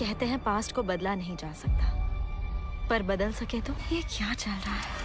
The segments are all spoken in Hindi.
कहते हैं पास्ट को बदला नहीं जा सकता, पर बदल सके तो। ये क्या चल रहा है?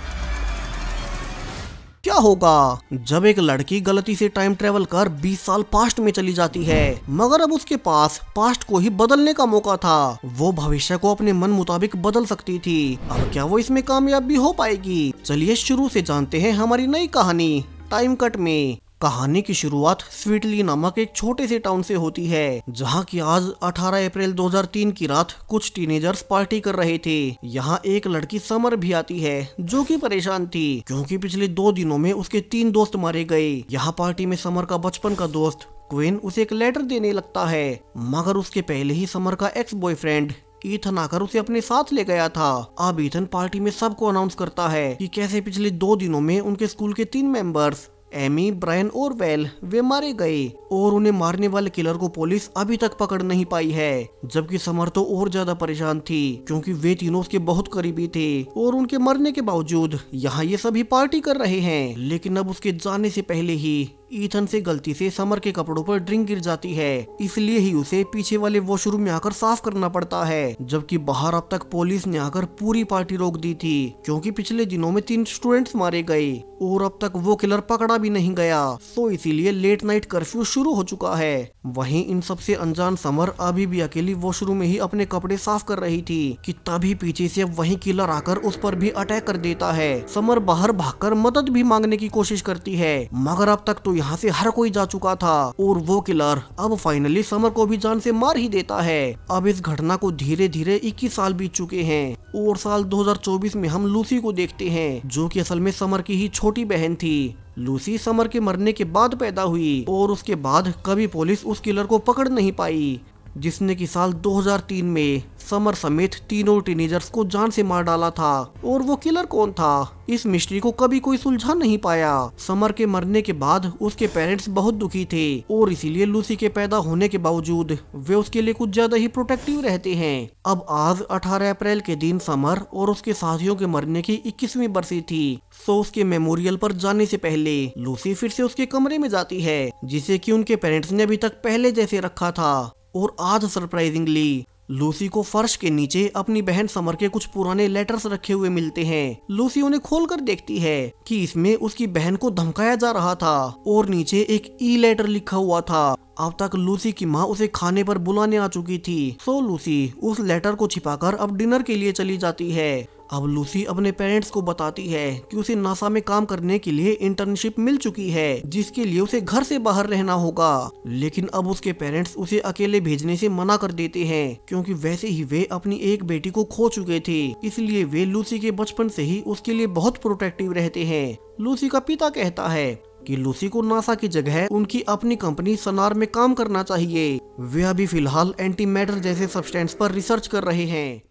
क्या होगा जब एक लड़की गलती से टाइम ट्रेवल कर 20 साल पास्ट में चली जाती है, मगर अब उसके पास पास्ट को ही बदलने का मौका था। वो भविष्य को अपने मन मुताबिक बदल सकती थी। अब क्या वो इसमें कामयाब भी हो पाएगी? चलिए शुरू से जानते हैं हमारी नई कहानी टाइम कट में। कहानी की शुरुआत स्वीटली नामक एक छोटे से टाउन से होती है, जहाँ की आज 18 अप्रैल 2003 की रात कुछ टीनेजर्स पार्टी कर रहे थे। यहाँ एक लड़की समर भी आती है, जो कि परेशान थी क्योंकि पिछले 2 दिनों में उसके 3 दोस्त मारे गए। यहाँ पार्टी में समर का बचपन का दोस्त क्विन उसे एक लेटर देने लगता है, मगर उसके पहले ही समर का एक्स बॉयफ्रेंड ईथन आकर उसे अपने साथ ले गया था। अब ईथन पार्टी में सबको अनाउंस करता है कि कैसे पिछले 2 दिनों में उनके स्कूल के 3 मेंबर्स एमी, ब्रायन और वेल वे मारे गए और उन्हें मारने वाले किलर को पुलिस अभी तक पकड़ नहीं पाई है। जबकि समर तो और ज्यादा परेशान थी क्योंकि वे तीनों उसके बहुत करीबी थे और उनके मरने के बावजूद यहाँ ये सभी पार्टी कर रहे हैं। लेकिन अब उसके जाने से पहले ही ईथन से गलती से समर के कपड़ों पर ड्रिंक गिर जाती है, इसलिए ही उसे पीछे वाले वॉशरूम में आकर साफ करना पड़ता है। जबकि बाहर अब तक पुलिस ने आकर पूरी पार्टी रोक दी थी क्योंकि पिछले दिनों में 3 स्टूडेंट्स मारे गए और अब तक वो किलर पकड़ा भी नहीं गया, तो इसीलिए लेट नाइट कर्फ्यू शुरू हो चुका है। वहीं इन सबसे अनजान समर अभी भी अकेली वॉशरूम में ही अपने कपड़े साफ कर रही थी कि तभी पीछे से अब वही किलर आकर उस पर भी अटैक कर देता है। समर बाहर भागकर मदद भी मांगने की कोशिश करती है, मगर अब तक तो यहाँ से हर कोई जा चुका था और वो किलर अब फाइनली समर को भी जान से मार ही देता है। अब इस घटना को धीरे धीरे 21 साल बीत चुके हैं और साल 2024 में हम लूसी को देखते हैं, जो कि असल में समर की ही छोटी बहन थी। लूसी समर के मरने के बाद पैदा हुई और उसके बाद कभी पुलिस उस किलर को पकड़ नहीं पाई, जिसने कि साल 2003 में समर समेत तीनों टीनेजर्स को जान से मार डाला था। और वो किलर कौन था, इस मिस्ट्री को कभी कोई सुलझा नहीं पाया। समर के मरने के बाद उसके पेरेंट्स बहुत दुखी थे और इसीलिए लूसी के पैदा होने के बावजूद वे उसके लिए कुछ ज्यादा ही प्रोटेक्टिव रहते हैं। अब आज 18 अप्रैल के दिन समर और उसके साथियों के मरने की 21वीं बरसी थी, सो उसके मेमोरियल पर जाने से पहले लूसी फिर से उसके कमरे में जाती है, जिसे कि उनके पेरेंट्स ने अभी तक पहले जैसे रखा था। और आज सरप्राइजिंगली लूसी को फर्श के नीचे अपनी बहन समर के कुछ पुराने लेटर्स रखे हुए मिलते हैं। लूसी उन्हें खोलकर देखती है कि इसमें उसकी बहन को धमकाया जा रहा था और नीचे एक ई लेटर लिखा हुआ था। अब तक लूसी की माँ उसे खाने पर बुलाने आ चुकी थी, सो लूसी उस लेटर को छिपाकर अब डिनर के लिए चली जाती है। अब लूसी अपने पेरेंट्स को बताती है कि उसे नासा में काम करने के लिए इंटर्नशिप मिल चुकी है, जिसके लिए उसे घर से बाहर रहना होगा। लेकिन अब उसके पेरेंट्स उसे अकेले भेजने से मना कर देते हैं क्योंकि वैसे ही वे अपनी एक बेटी को खो चुके थे, इसलिए वे लूसी के बचपन से ही उसके लिए बहुत प्रोटेक्टिव रहते हैं। लूसी का पिता कहता है कि लूसी को नासा की जगह उनकी अपनी कंपनी सनार में काम करना चाहिए। वे अभी फिलहाल एंटी मैटर जैसे सब्सटेंस पर रिसर्च कर रहे हैं।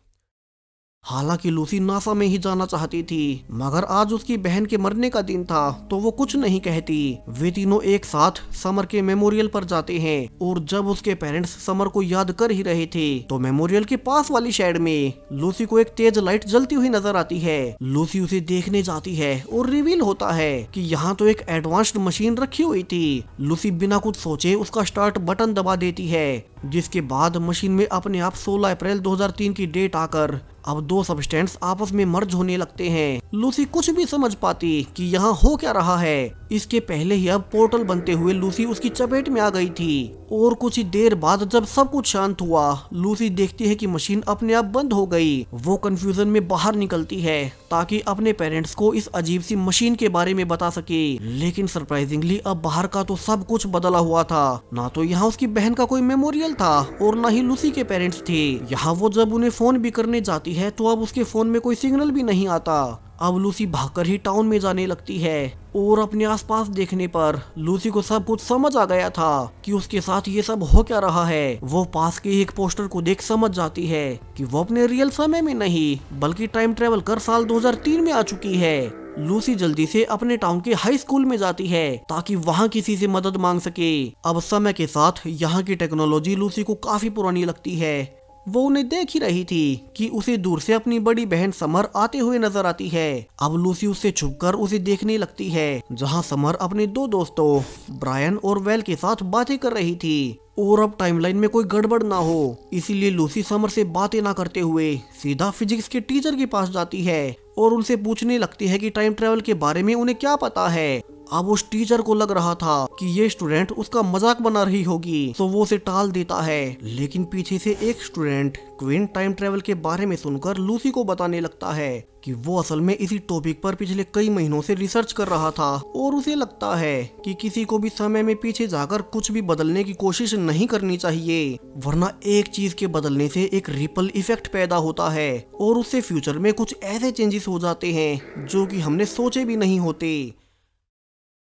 हालांकि लूसी नासा में ही जाना चाहती थी, मगर आज उसकी बहन के मरने का दिन था तो वो कुछ नहीं कहती। वे तीनों एक साथ समर के मेमोरियल पर जाते हैं और जब उसके पेरेंट्स समर को याद कर ही रहे थे तो मेमोरियल के पास वाली शेड में लूसी को एक तेज लाइट जलती हुई नजर आती है। लूसी उसे देखने जाती है और रिवील होता है कि यहाँ तो एक एडवांस्ड मशीन रखी हुई थी। लूसी बिना कुछ सोचे उसका स्टार्ट बटन दबा देती है, जिसके बाद मशीन में अपने आप 16 अप्रैल 2003 की डेट आकर अब 2 सब्सटेंस आपस में मर्ज होने लगते हैं। लूसी कुछ भी समझ पाती कि यहाँ हो क्या रहा है, इसके पहले ही अब पोर्टल बनते हुए लूसी उसकी चपेट में आ गई थी। और कुछ ही देर बाद जब सब कुछ शांत हुआ, लूसी देखती है कि मशीन अपने आप बंद हो गई। वो कंफ्यूजन में बाहर निकलती है ताकि अपने पेरेंट्स को इस अजीब सी मशीन के बारे में बता सके। लेकिन सरप्राइजिंगली अब बाहर का तो सब कुछ बदला हुआ था। ना तो यहाँ उसकी बहन का कोई मेमोरियल था और ना ही लूसी के पेरेंट्स थे। यहाँ वो जब उन्हें फोन भी करने जाती है तो अब उसके फोन में कोई सिग्नल भी नहीं आता। अब लूसी भागकर ही टाउन में जाने लगती है और अपने आसपास देखने पर लूसी को सब कुछ समझ आ गया था कि उसके साथ ये सब हो क्या रहा है। वो पास के एक पोस्टर को देख समझ जाती है कि वो अपने रियल समय में नहीं बल्कि टाइम ट्रेवल कर साल 2003 में आ चुकी है। लूसी जल्दी से अपने टाउन के हाई स्कूल में जाती है ताकि वहाँ किसी से मदद मांग सके। अब समय के साथ यहाँ की टेक्नोलॉजी लूसी को काफी पुरानी लगती है। वो उन्हें देख ही रही थी कि उसे दूर से अपनी बड़ी बहन समर आते हुए नजर आती है। अब लूसी उससे छुपकर उसे देखने लगती है, जहां समर अपने दो दोस्तों ब्रायन और वेल के साथ बातें कर रही थी और अब टाइमलाइन में कोई गड़बड़ ना हो, इसीलिए लूसी समर से बातें ना करते हुए सीधा फिजिक्स के टीचर के पास जाती है और उनसे पूछने लगती है कि टाइम ट्रेवल के बारे में उन्हें क्या पता है। अब उस टीचर को लग रहा था कि ये स्टूडेंट उसका मजाक बना रही होगी, तो वो उसे टाल देता है। लेकिन पीछे से एक स्टूडेंट क्वीन टाइम ट्रेवल के बारे में सुनकर लूसी को बताने लगता है कि वो असल में इसी टॉपिक पर पिछले कई महीनों से रिसर्च कर रहा था और उसे लगता है कि किसी को भी समय में पीछे जाकर कुछ भी बदलने की कोशिश नहीं करनी चाहिए, वरना एक चीज के बदलने से एक रिपल इफेक्ट पैदा होता है और उससे फ्यूचर में कुछ ऐसे चेंजेस हो जाते हैं जो कि हमने सोचे भी नहीं होते।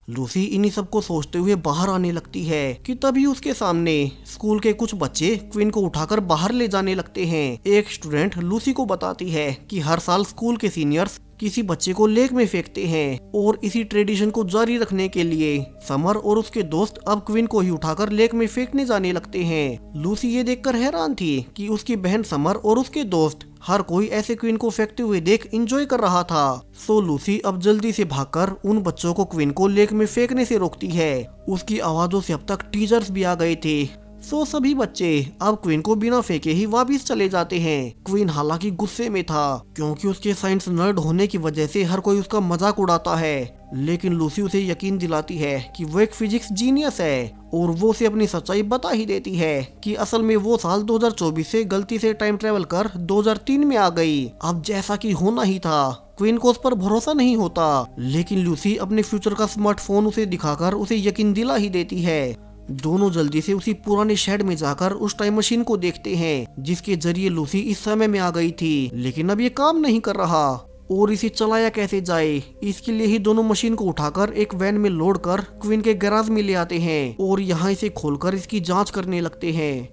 लूसी इन्हीं सब को सोचते हुए बाहर आने लगती है कि तभी उसके सामने स्कूल के कुछ बच्चे क्वीन को उठाकर बाहर ले जाने लगते हैं। एक स्टूडेंट लूसी को बताती है कि हर साल स्कूल के सीनियर्स किसी बच्चे को लेक में फेंकते हैं और इसी ट्रेडिशन को जारी रखने के लिए समर और उसके दोस्त अब क्वीन को ही उठाकर लेक में फेंकने जाने लगते हैं। लूसी ये देखकर हैरान थी कि उसकी बहन समर और उसके दोस्त हर कोई ऐसे क्वीन को फेंकते हुए देख एंजॉय कर रहा था। सो लूसी अब जल्दी से भागकर उन बच्चों को क्वीन को लेक में फेंकने से रोकती है। उसकी आवाजों से अब तक टीचर्स भी आ गए थे। सो सभी बच्चे अब क्वीन को बिना फेंके ही वापस चले जाते हैं। क्वीन हालांकि गुस्से में था क्योंकि उसके साइंस नर्ड होने की वजह से हर कोई उसका मजाक उड़ाता है, लेकिन लूसी उसे यकीन दिलाती है कि वो एक फिजिक्स जीनियस है और वो उसे अपनी सच्चाई बता ही देती है कि असल में वो साल 2024 से गलती से टाइम ट्रेवल कर 2003 में आ गई। अब जैसा कि होना ही था, क्वीन को उस पर भरोसा नहीं होता, लेकिन लूसी अपने फ्यूचर का स्मार्टफोन उसे दिखाकर उसे यकीन दिला ही देती है। दोनों जल्दी से उसी पुराने शेड में जाकर उस टाइम मशीन को देखते हैं जिसके जरिए लूसी इस समय में आ गई थी, लेकिन अब ये काम नहीं कर रहा और इसे चलाया कैसे जाए, इसके लिए ही दोनों मशीन को उठाकर एक वैन में लोड कर क्वीन के गैराज में ले आते हैं और यहाँ इसे खोलकर इसकी जांच करने लगते हैं।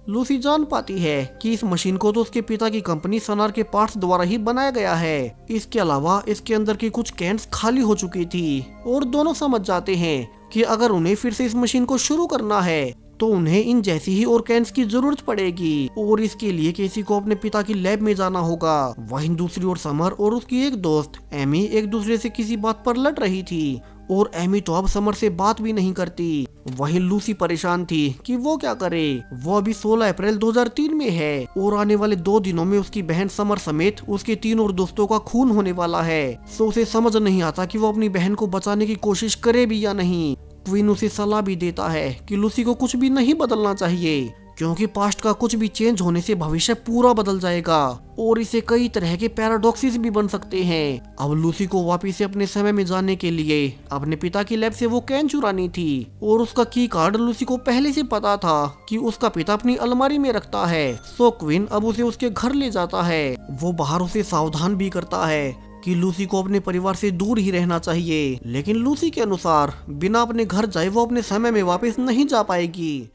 लूसी जान पाती है कि इस मशीन को तो उसके पिता की कंपनी सनार के पार्ट्स द्वारा ही बनाया गया है। इसके अलावा इसके अंदर की कुछ कैन्स खाली हो चुकी थी और दोनों समझ जाते हैं कि अगर उन्हें फिर से इस मशीन को शुरू करना है तो उन्हें इन जैसी ही और कैन्स की जरूरत पड़ेगी और इसके लिए किसी को अपने पिता की लैब में जाना होगा। वहीं दूसरी ओर समर और उसकी एक दोस्त एमी एक दूसरे से किसी बात पर लड़ रही थी और एमी तो अब समर से बात भी नहीं करती। वहीं लूसी परेशान थी कि वो क्या करे। वो अभी 16 अप्रैल 2003 में है और आने वाले 2 दिनों में उसकी बहन समर समेत उसके 3 और दोस्तों का खून होने वाला है। सो उसे समझ नहीं आता कि वो अपनी बहन को बचाने की कोशिश करे भी या नहीं। क्वीन उसे सलाह भी देता है कि लूसी को कुछ भी नहीं बदलना चाहिए क्योंकि पास्ट का कुछ भी चेंज होने से भविष्य पूरा बदल जाएगा और इसे कई तरह के पैराडॉक्सिस भी बन सकते हैं। अब लूसी को वापिस से अपने समय में जाने के लिए अपने पिता की लैब से वो कैन चुरानी थी और उसका की कार्ड लूसी को पहले से पता था कि उसका पिता अपनी अलमारी में रखता है। सो क्वीन अब उसे उसके घर ले जाता है। वो बाहर उसे सावधान भी करता है कि लूसी को अपने परिवार से दूर ही रहना चाहिए, लेकिन लूसी के अनुसार बिना अपने घर जाए वो अपने समय में वापस नहीं जा पाएगी।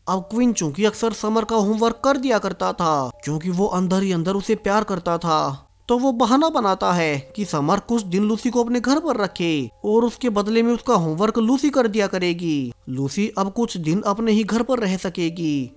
अब क्वीन चूंकि अक्सर समर का होमवर्क कर दिया करता था क्योंकि वो अंदर ही अंदर उसे प्यार करता था, तो वो बहाना बनाता है कि समर कुछ दिन लूसी को अपने घर पर रखे और उसके बदले में उसका होमवर्क लूसी कर दिया करेगी। लूसी अब कुछ दिन अपने ही घर पर रह सकेगी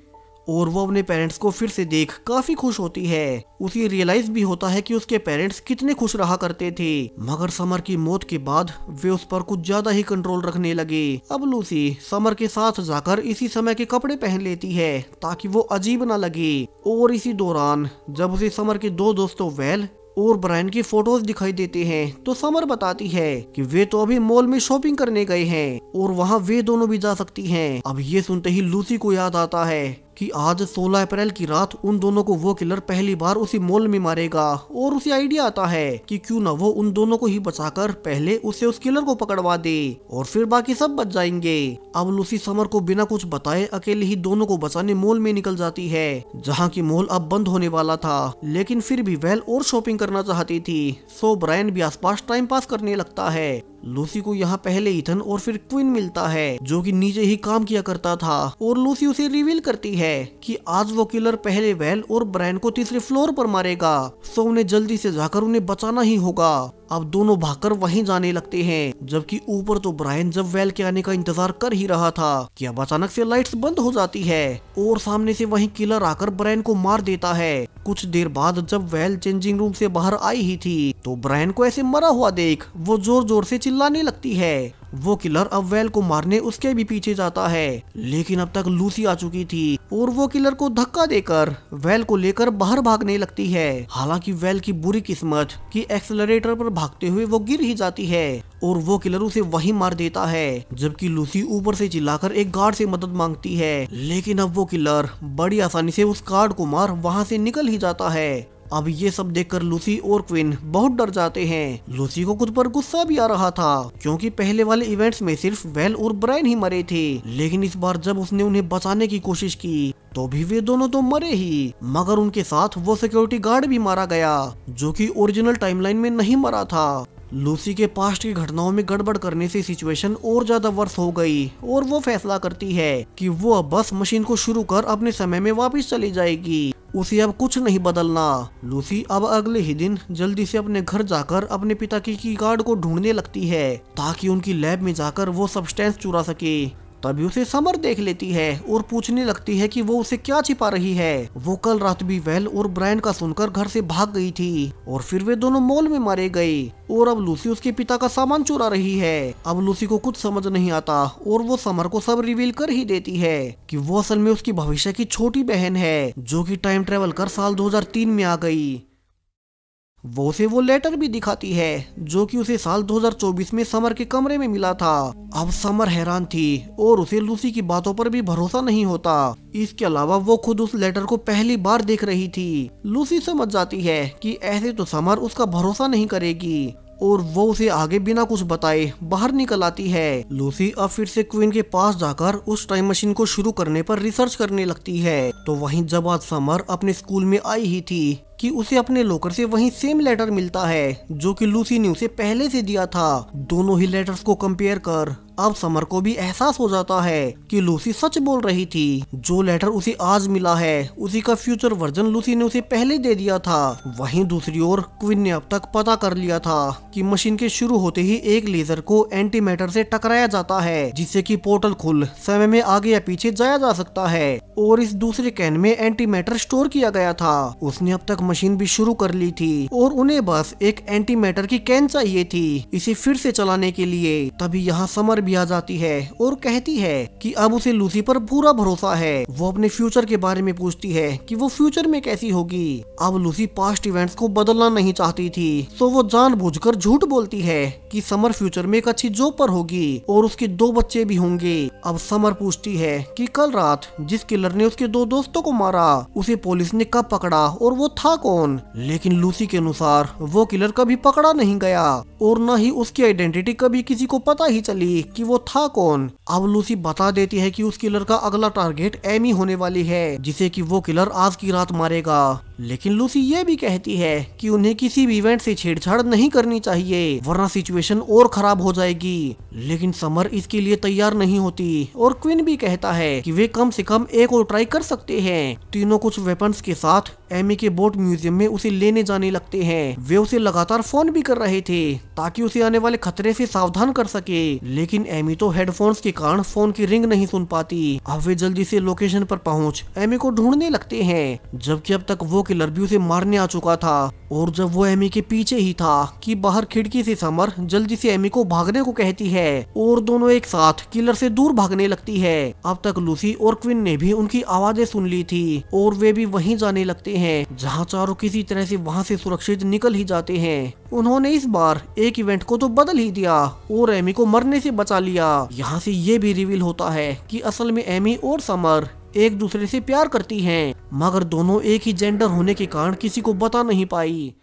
और वो अपने पेरेंट्स को फिर से देख काफी खुश होती है। उसे रियलाइज भी होता है कि उसके पेरेंट्स कितने खुश रहा करते थे, मगर समर की मौत के बाद वे उस पर कुछ ज्यादा ही कंट्रोल रखने लगे। अब लूसी समर के साथ जाकर इसी समय के कपड़े पहन लेती है ताकि वो अजीब ना लगे और इसी दौरान जब उसे समर के 2 दोस्तों वेल और ब्रायन की फोटोज दिखाई देते हैं तो समर बताती है कि वे तो अभी मॉल में शॉपिंग करने गए हैं और वहाँ वे दोनों भी जा सकती हैं। अब ये सुनते ही लूसी को याद आता है कि आज 16 अप्रैल की रात उन दोनों को वो किलर पहली बार उसी मॉल में मारेगा और उसे आइडिया आता है कि क्यों ना वो उन दोनों को ही बचाकर पहले उसे उस किलर को पकड़वा दे और फिर बाकी सब बच जाएंगे। अब लूसी समर को बिना कुछ बताए अकेले ही दोनों को बचाने मॉल में निकल जाती है, जहाँ की मॉल अब बंद होने वाला था, लेकिन फिर भी वेल और शॉपिंग करना चाहती थी। सो ब्रायन भी आसपास टाइम पास करने लगता है। लूसी को यहाँ पहले ईथन और फिर क्वीन मिलता है जो कि नीचे ही काम किया करता था और लूसी उसे रिवील करती है कि आज वो किलर पहले वेल और ब्रायन को तीसरे फ्लोर पर मारेगा। सो उन्हें जल्दी से जाकर उन्हें बचाना ही होगा अब दोनों भागकर वहीं जाने लगते हैं। जबकि ऊपर तो ब्रायन जब वेल के आने का इंतजार कर ही रहा था कि अब अचानक से लाइट्स बंद हो जाती है और सामने से वहीं किलर आकर ब्रायन को मार देता है। कुछ देर बाद जब वेल चेंजिंग रूम से बाहर आई ही थी तो ब्रायन को ऐसे मरा हुआ देख वो जोर जोर से चिल्लाने लगती है। वो किलर अब वेल को मारने उसके भी पीछे जाता है, लेकिन अब तक लूसी आ चुकी थी और वो किलर को धक्का देकर वेल को लेकर बाहर भागने लगती है। हालांकि वेल की बुरी किस्मत कि एक्सेलरेटर पर भागते हुए वो गिर ही जाती है और वो किलर उसे वहीं मार देता है। जबकि लूसी ऊपर से चिल्लाकर एक गार्ड से मदद मांगती है, लेकिन अब वो किलर बड़ी आसानी से उस गार्ड को मार वहां से निकल ही जाता है। अब ये सब देखकर लूसी और क्विन बहुत डर जाते हैं। लूसी को खुद पर गुस्सा भी आ रहा था क्योंकि पहले वाले इवेंट्स में सिर्फ वेल और ब्रायन ही मरे थे, लेकिन इस बार जब उसने उन्हें बचाने की कोशिश की तो भी वे दोनों तो मरे ही, मगर उनके साथ वो सिक्योरिटी गार्ड भी मारा गया जो कि ओरिजिनल टाइमलाइन में नहीं मरा था। लूसी के पास्ट की घटनाओं में गड़बड़ करने से सिचुएशन और ज्यादा वर्स हो गई और वो फैसला करती है कि वो अब बस मशीन को शुरू कर अपने समय में वापस चली जाएगी। उसे अब कुछ नहीं बदलना। लूसी अब अगले ही दिन जल्दी से अपने घर जाकर अपने पिता की कीगार्ड को ढूंढने लगती है ताकि उनकी लैब में जाकर वो सब्सटेंस चुरा सके। तभी उसे समर देख लेती है और पूछने लगती है कि वो उसे क्या छिपा रही है। वो कल रात भी वेल और ब्रायन का सुनकर घर से भाग गई थी और फिर वे दोनों मॉल में मारे गए और अब लूसी उसके पिता का सामान चुरा रही है। अब लूसी को कुछ समझ नहीं आता और वो समर को सब रिवील कर ही देती है कि वो असल में उसकी भविष्य की छोटी बहन है जो कि टाइम ट्रेवल कर साल 2003 में आ गई। वो उसे वो लेटर भी दिखाती है जो कि उसे साल 2024 में समर के कमरे में मिला था। अब समर हैरान थी और उसे लूसी की बातों पर भी भरोसा नहीं होता। इसके अलावा वो खुद उस लेटर को पहली बार देख रही थी। लूसी समझ जाती है कि ऐसे तो समर उसका भरोसा नहीं करेगी और वो उसे आगे बिना कुछ बताए बाहर निकल आती है। लूसी अब फिर से क्वीन के पास जाकर उस टाइम मशीन को शुरू करने पर रिसर्च करने लगती है। तो वहीं जब आज समर अपने स्कूल में आई ही थी कि उसे अपने लॉकर से वही सेम लेटर मिलता है जो कि लूसी ने उसे पहले से दिया था। दोनों ही लेटर्स को कंपेयर कर अब समर को भी एहसास हो जाता है कि लूसी सच बोल रही थी। जो लेटर उसे आज मिला है उसी का फ्यूचर वर्जन लूसी ने उसे पहले दे दिया था। वहीं दूसरी ओर क्वीन ने अब तक पता कर लिया था कि मशीन के शुरू होते ही एक लेजर को एंटी मैटर से टकराया जाता है जिससे कि पोर्टल खुल समय में आगे या पीछे जाया जा सकता है और इस दूसरे कैन में एंटी मैटर स्टोर किया गया था। उसने अब तक मशीन भी शुरू कर ली थी और उन्हें बस एक एंटी मैटर की कैन चाहिए थी इसे फिर से चलाने के लिए। तभी यहाँ समर भी आ जाती है और कहती है कि अब उसे लूसी पर पूरा भरोसा है। वो अपने फ्यूचर के बारे में पूछती है कि वो फ्यूचर में कैसी होगी। अब लूसी पास्ट इवेंट्स को बदलना नहीं चाहती थी तो वो जानबूझकर झूठ बोलती है कि समर फ्यूचर में एक अच्छी जॉब पर होगी और उसके 2 बच्चे भी होंगे। अब समर पूछती है कि कल रात जिस किलर ने उसके 2 दोस्तों को मारा उसे पुलिस ने कब पकड़ा और वो था कौन। लेकिन लूसी के अनुसार वो किलर कभी पकड़ा नहीं गया और न ही उसकी आइडेंटिटी कभी किसी को पता ही चली कि वो था कौन। अब लूसी बता देती है कि उस किलर का अगला टारगेट एमी होने वाली है जिसे कि वो किलर आज की रात मारेगा। लेकिन लूसी ये भी कहती है कि उन्हें किसी भी इवेंट से छेड़छाड़ नहीं करनी चाहिए वरना सिचुएशन और खराब हो जाएगी। लेकिन समर इसके लिए तैयार नहीं होती और क्वीन भी कहता है कि वे कम से कम एक और ट्राई कर सकते हैं। तीनों कुछ वेपन्स के साथ एमी के बोट म्यूजियम में उसे लेने जाने लगते हैं। वे उसे लगातार फोन भी कर रहे थे ताकि उसे आने वाले खतरे से सावधान कर सके, लेकिन एमी तो हेडफोन्स के कारण फोन की रिंग नहीं सुन पाती। अब वे जल्दी से लोकेशन पर पहुंच एमी को ढूंढने लगते हैं, जबकि अब तक वो किलर भी उसे मारने आ चुका था। और जब वो एमी के पीछे ही था कि बाहर खिड़की से समर जल्दी से एमी को भागने को कहती है और दोनों एक साथ किलर से दूर भागने लगती है। अब तक लूसी और क्वीन ने भी उनकी आवाजें सुन ली थी और वे भी वहीं जाने लगते हैं जहां चारों किसी तरह से वहां से सुरक्षित निकल ही जाते हैं। उन्होंने इस बार एक इवेंट को तो बदल ही दिया और एमी को मरने से बचा लिया। यहाँ से ये भी रिवील होता है कि असल में एमी और समर एक दूसरे से प्यार करती हैं, मगर दोनों एक ही जेंडर होने के कारण किसी को बता नहीं पाई।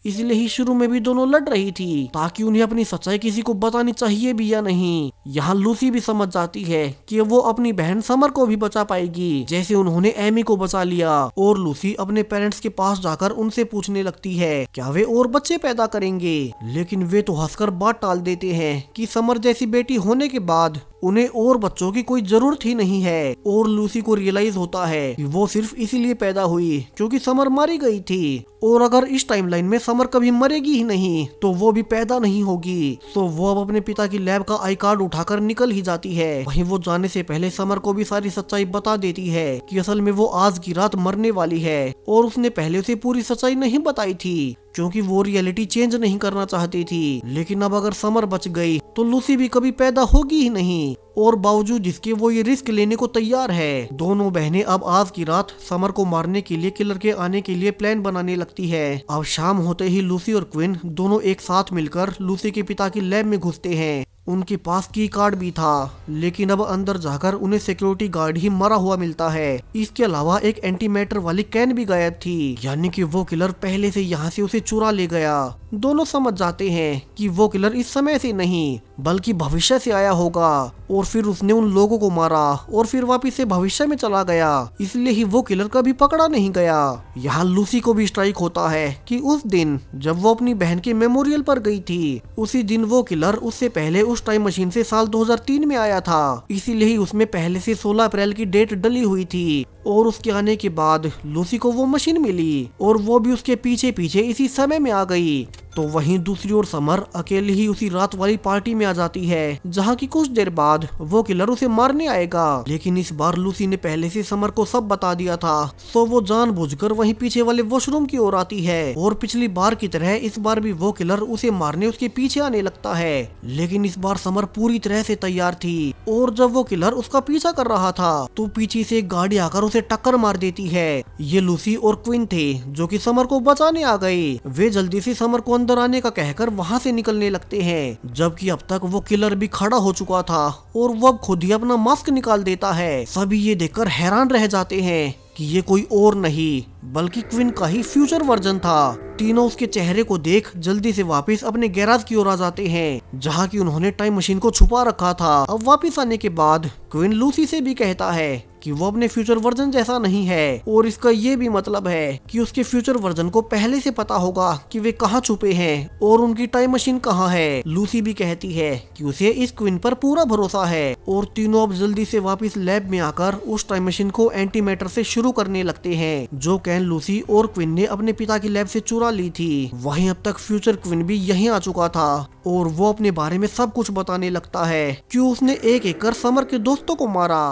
इसलिए ही शुरू में भी दोनों लड़ रही थी ताकि उन्हें अपनी सच्चाई किसी को बतानी चाहिए भी या नहीं। यहाँ लूसी भी समझ जाती है कि वो अपनी बहन समर को भी बचा पाएगी जैसे उन्होंने एमी को बचा लिया। और लूसी अपने पेरेंट्स के पास जाकर उनसे पूछने लगती है क्या वे और बच्चे पैदा करेंगे, लेकिन वे तो हंसकर बात टाल देते हैं कि समर जैसी बेटी होने के बाद उन्हें और बच्चों की कोई जरूरत ही नहीं है। और लूसी को रियलाइज होता है कि वो सिर्फ इसीलिए पैदा हुई क्योंकि समर मारी गई थी, और अगर इस टाइमलाइन में समर कभी मरेगी ही नहीं तो वो भी पैदा नहीं होगी। तो वो अब अपने पिता की लैब का आई कार्ड उठाकर निकल ही जाती है। वहीं वो जाने से पहले समर को भी सारी सच्चाई बता देती है कि असल में वो आज की रात मरने वाली है, और उसने पहले उसे पूरी सच्चाई नहीं बताई थी क्योंकि वो रियलिटी चेंज नहीं करना चाहती थी। लेकिन अब अगर समर बच गई तो लूसी भी कभी पैदा होगी ही नहीं, और बावजूद जिसके वो ये रिस्क लेने को तैयार है। दोनों बहनें अब आज की रात समर को मारने के लिए किलर के आने के लिए प्लान बनाने लगती है। अब शाम होते ही लूसी और क्विन दोनों एक साथ मिलकर लूसी के पिता की लैब में घुसते हैं। उनके पास की कार्ड भी था, लेकिन अब अंदर जाकर उन्हें सिक्योरिटी गार्ड ही मरा हुआ मिलता है। इसके अलावा एक एंटी मैटर वाली कैन भी गायब थी, यानी कि वो किलर पहले से यहाँ से उसे चुरा ले गया। दोनों समझ जाते हैं कि वो किलर इस समय से नहीं बल्कि भविष्य से आया होगा, और फिर उसने उन लोगों को मारा और फिर वापिस से भविष्य में चला गया, इसलिए ही वो किलर कभी पकड़ा नहीं गया। यहाँ लूसी को भी स्ट्राइक होता है कि उस दिन जब वो अपनी बहन के मेमोरियल पर गई थी, उसी दिन वो किलर उससे पहले उस टाइम मशीन से साल 2003 में आया था, इसीलिए ही उसमें पहले से 16 अप्रैल की डेट डली हुई थी। और उसके आने के बाद लूसी को वो मशीन मिली और वो भी उसके पीछे पीछे इसी समय में आ गई। तो वहीं दूसरी ओर समर अकेले ही उसी रात वाली पार्टी में आ जाती है, जहाँ की कुछ देर बाद वो किलर उसे मारने आएगा। लेकिन इस बार लूसी ने पहले से समर को सब बता दिया था, तो वो जानबूझकर वहीं पीछे वाले वॉशरूम की ओर आती है, और पिछली बार की तरह इस बार भी वो किलर उसे मारने उसके पीछे आने लगता है। लेकिन इस बार समर पूरी तरह से तैयार थी, और जब वो किलर उसका पीछा कर रहा था तो पीछे से एक गाड़ी आकर उसे टक्कर मार देती है। ये लूसी और क्विन थे जो कि समर को बचाने आ गए। वे जल्दी से समर को अंदर आने का कहकर वहां से निकलने लगते हैं, जबकि अब तक वो किलर भी खड़ा हो चुका था और वो अब खुद ही अपना मास्क निकाल देता है। सभी ये देखकर हैरान रह जाते हैं कि ये कोई और नहीं बल्कि क्विन का ही फ्यूचर वर्जन था। तीनों उसके चेहरे को देख जल्दी से वापस अपने गैराज की ओर आ जाते हैं, जहाँ की उन्होंने टाइम मशीन को छुपा रखा था। अब वापस आने के बाद क्विन लूसी से भी कहता है कि वो अपने फ्यूचर वर्जन जैसा नहीं है, और इसका ये भी मतलब है कि उसके फ्यूचर वर्जन को पहले से पता होगा कि वे कहाँ छुपे हैं और उनकी टाइम मशीन कहाँ है। लूसी भी कहती है कि उसे इस क्विन पर पूरा भरोसा है, और तीनों अब जल्दी से वापस लैब में आकर उस टाइम मशीन को एंटी मैटर से शुरू करने लगते हैं, जो कैन लूसी और क्विन ने अपने पिता की लैब से चुरा ली थी। वहीं अब तक फ्यूचर क्विन भी यहीं आ चुका था, और वो अपने बारे में सब कुछ बताने लगता है कि उसने एक एक कर समर के दोस्तों को मारा।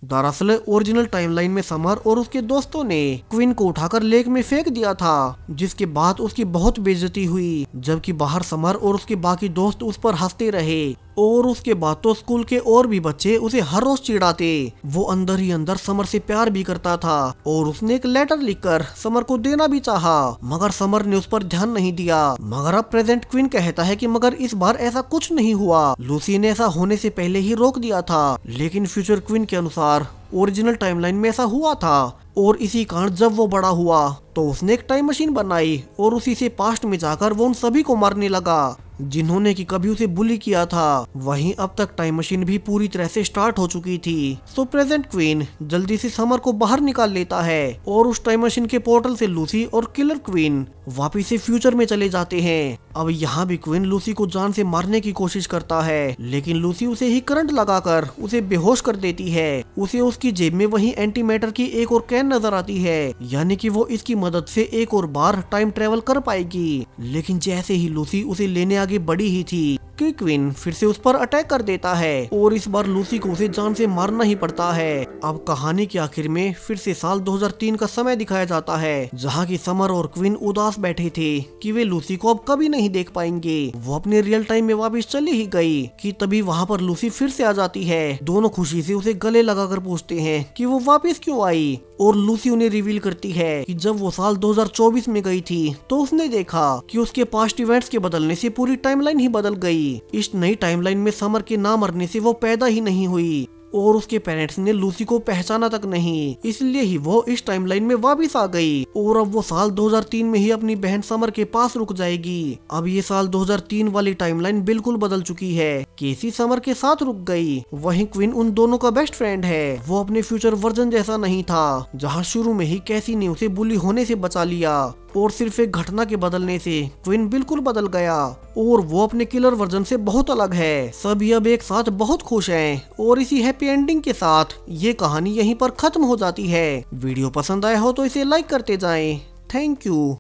दरअसल ओरिजिनल टाइमलाइन में समर और उसके दोस्तों ने क्विन को उठाकर लेक में फेंक दिया था, जिसके बाद उसकी बहुत बेइज्जती हुई, जबकि बाहर समर और उसके बाकी दोस्त उस पर हंसते रहे। और उसके बाद तो स्कूल के और भी बच्चे उसे हर रोज चिढ़ाते। वो अंदर ही अंदर समर से प्यार भी करता था, और उसने एक लेटर लिखकर समर को देना भी चाहा, मगर समर ने उस पर ध्यान नहीं दिया। मगर अब प्रेजेंट क्वीन कहता है कि मगर इस बार ऐसा कुछ नहीं हुआ, लूसी ने ऐसा होने से पहले ही रोक दिया था। लेकिन फ्यूचर क्वीन के अनुसार ओरिजिनल टाइमलाइन में ऐसा हुआ था, और इसी कारण जब वो बड़ा हुआ तो उसने एक टाइम मशीन बनाई और उसी से पास्ट में जाकर वो उन सभी को मारने लगा जिन्होंने कि कभी उसे बुली किया था। वहीं अब तक टाइम मशीन भी पूरी तरह से स्टार्ट हो चुकी थी। तो प्रेजेंट क्वीन जल्दी से समर को बाहर निकाल लेता है, और उस टाइम मशीन के पोर्टल से लूसी और किलर क्वीन वापिस से फ्यूचर में चले जाते हैं। अब यहाँ भी क्वीन लूसी को जान से मारने की कोशिश करता है, लेकिन लूसी उसे ही करंट लगाकर उसे बेहोश कर देती है। उसे उसकी जेब में वही एंटी मैटर की एक और कैन नजर आती है, यानी कि वो इसकी मदद से एक और बार टाइम ट्रेवल कर पाएगी। लेकिन जैसे ही लूसी उसे लेने आगे बढ़ी ही थी कि क्वीन फिर से उस पर अटैक कर देता है, और इस बार लूसी को उसे जान से मारना ही पड़ता है। अब कहानी के आखिर में फिर से साल 2003 का समय दिखाया जाता है, जहाँ की समर और क्वीन उदास बैठे थे कि वे लूसी को अब कभी नहीं देख पाएंगे। वो अपने रियल टाइम में वापस चली ही गई कि तभी वहाँ पर लूसी फिर से आ जाती है। दोनों खुशी से उसे गले लगाकर पूछते हैं कि वो वापस क्यों आई, और लूसी उन्हें रिवील करती है कि जब वो साल 2024 में गई थी तो उसने देखा कि उसके पास्ट इवेंट्स के बदलने से पूरी टाइमलाइन ही बदल गई। इस नई टाइमलाइन में समर के ना मरने से वो पैदा ही नहीं हुई, और उसके पेरेंट्स ने लूसी को पहचाना तक नहीं, इसलिए ही वो इस टाइमलाइन में वापस आ गई। और अब वो साल 2003 में ही अपनी बहन समर के पास रुक जाएगी। अब ये साल 2003 वाली टाइमलाइन बिल्कुल बदल चुकी है। केसी समर के साथ रुक गई, वहीं क्वीन उन दोनों का बेस्ट फ्रेंड है। वो अपने फ्यूचर वर्जन जैसा नहीं था, जहाँ शुरू में ही कैसी ने उसे बुली होने से बचा लिया। और सिर्फ एक घटना के बदलने से क्विन बिल्कुल बदल गया और वो अपने किलर वर्जन से बहुत अलग है। सभी अब एक साथ बहुत खुश हैं और इसी हैप्पी एंडिंग के साथ ये कहानी यहीं पर खत्म हो जाती है। वीडियो पसंद आया हो तो इसे लाइक करते जाएं। Thank you.